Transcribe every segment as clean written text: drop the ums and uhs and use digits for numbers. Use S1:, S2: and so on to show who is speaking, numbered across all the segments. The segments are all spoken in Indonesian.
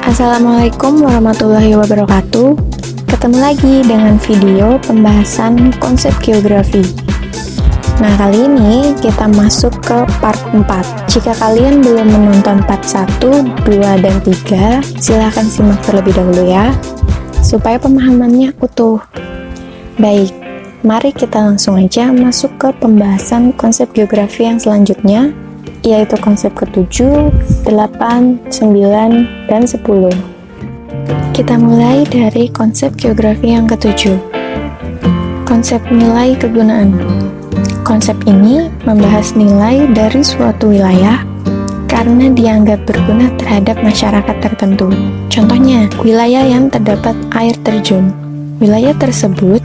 S1: Assalamualaikum warahmatullahi wabarakatuh. Ketemu lagi dengan video pembahasan konsep geografi. Nah, kali ini kita masuk ke part 4. Jika kalian belum menonton part 1, 2, dan 3, silahkan simak terlebih dahulu ya, supaya pemahamannya utuh. Baik, mari kita langsung aja masuk ke pembahasan konsep geografi yang selanjutnya, yaitu konsep ke-7, 8, 9, dan 10. Kita mulai dari konsep geografi yang ke-7. Konsep nilai kegunaan. Konsep ini membahas nilai dari suatu wilayah karena dianggap berguna terhadap masyarakat tertentu. Contohnya, wilayah yang terdapat air terjun. Wilayah tersebut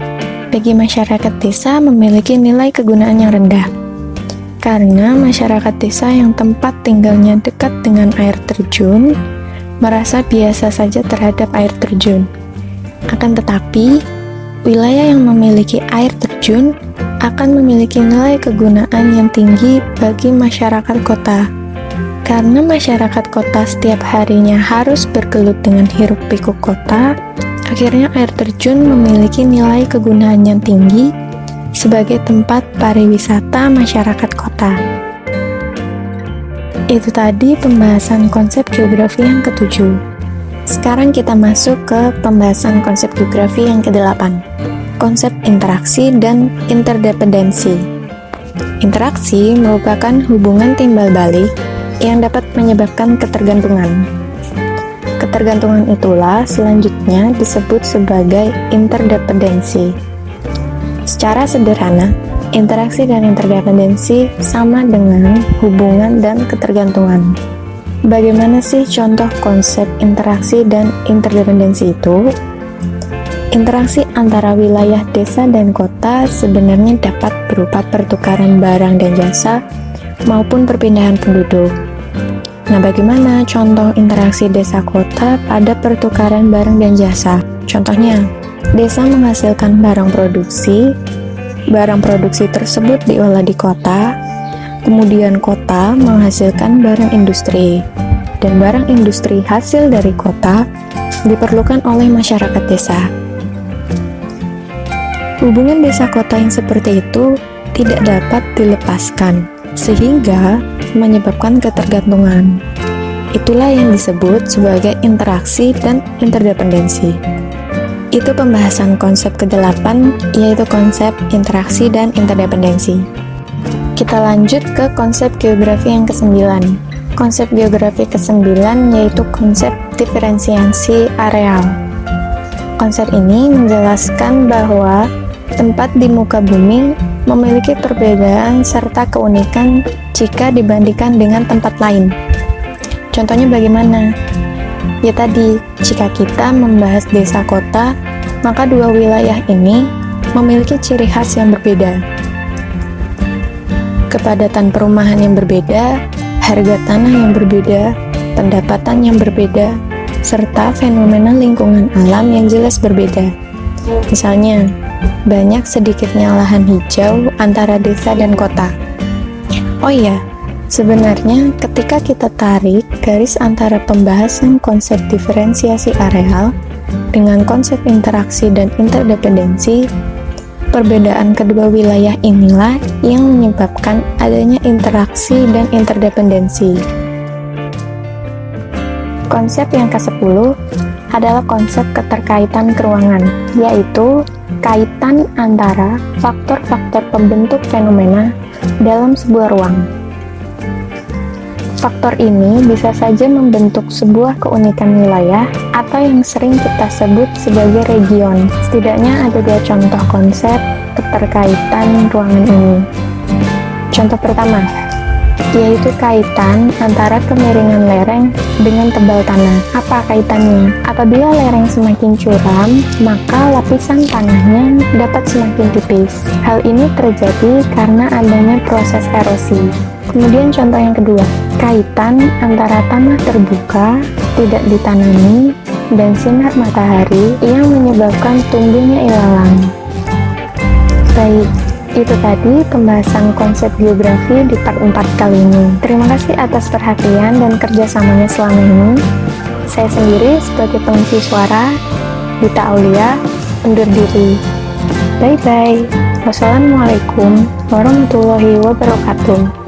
S1: bagi masyarakat desa memiliki nilai kegunaan yang rendah. Karena masyarakat desa yang tempat tinggalnya dekat dengan air terjun merasa biasa saja terhadap air terjun. Akan tetapi, wilayah yang memiliki air terjun akan memiliki nilai kegunaan yang tinggi bagi masyarakat kota. Karena masyarakat kota setiap harinya harus bergelut dengan hiruk-pikuk kota, akhirnya air terjun memiliki nilai kegunaan yang tinggi sebagai tempat pariwisata masyarakat kota. Itu tadi pembahasan konsep geografi yang ke-7. Sekarang kita masuk ke pembahasan konsep geografi yang ke-8. Konsep interaksi dan interdependensi. Interaksi merupakan hubungan timbal balik yang dapat menyebabkan ketergantungan. Ketergantungan itulah selanjutnya disebut sebagai interdependensi. Secara sederhana, interaksi dan interdependensi sama dengan hubungan dan ketergantungan. Bagaimana sih contoh konsep interaksi dan interdependensi itu? Interaksi antara wilayah desa dan kota sebenarnya dapat berupa pertukaran barang dan jasa maupun perpindahan penduduk. Nah, bagaimana contoh interaksi desa-kota pada pertukaran barang dan jasa? Contohnya, desa menghasilkan barang produksi tersebut diolah di kota, kemudian kota menghasilkan barang industri, dan barang industri hasil dari kota diperlukan oleh masyarakat desa. Hubungan desa kota yang seperti itu tidak dapat dilepaskan, sehingga menyebabkan ketergantungan. Itulah yang disebut sebagai interaksi dan interdependensi. Itu pembahasan konsep ke-8, yaitu konsep interaksi dan interdependensi. Kita lanjut ke konsep geografi yang ke-9. Konsep geografi ke-9 yaitu konsep diferensiasi areal. Konsep ini menjelaskan bahwa tempat di muka bumi memiliki perbedaan serta keunikan jika dibandingkan dengan tempat lain. Contohnya bagaimana? Ya tadi, jika kita membahas desa kota, maka dua wilayah ini memiliki ciri khas yang berbeda. Kepadatan perumahan yang berbeda, harga tanah yang berbeda, pendapatan yang berbeda, serta fenomena lingkungan alam yang jelas berbeda. Misalnya, banyak sedikitnya lahan hijau antara desa dan kota. Oh iya, sebenarnya ketika kita tarik garis antara pembahasan konsep diferensiasi areal dengan konsep interaksi dan interdependensi, perbedaan kedua wilayah inilah yang menyebabkan adanya interaksi dan interdependensi. Konsep yang ke-10 adalah konsep keterkaitan keruangan, yaitu kaitan antara faktor-faktor pembentuk fenomena dalam sebuah ruang. Faktor ini bisa saja membentuk sebuah keunikan wilayah atau yang sering kita sebut sebagai region. Setidaknya ada dua contoh konsep keterkaitan ruangan ini. Contoh pertama, yaitu kaitan antara kemiringan lereng dengan tebal tanah. Apa kaitannya? Apabila lereng semakin curam, maka lapisan tanahnya dapat semakin tipis. Hal ini terjadi karena adanya proses erosi. Kemudian contoh yang kedua, kaitan antara tanah terbuka, tidak ditanami, dan sinar matahari yang menyebabkan tumbuhnya ilalang. Baik, itu tadi pembahasan konsep geografi di part 4 kali ini. Terima kasih atas perhatian dan kerjasamanya selama ini. Saya sendiri sebagai pengisi suara, Dita Aulia, undur diri. Bye-bye. Wassalamualaikum warahmatullahi wabarakatuh.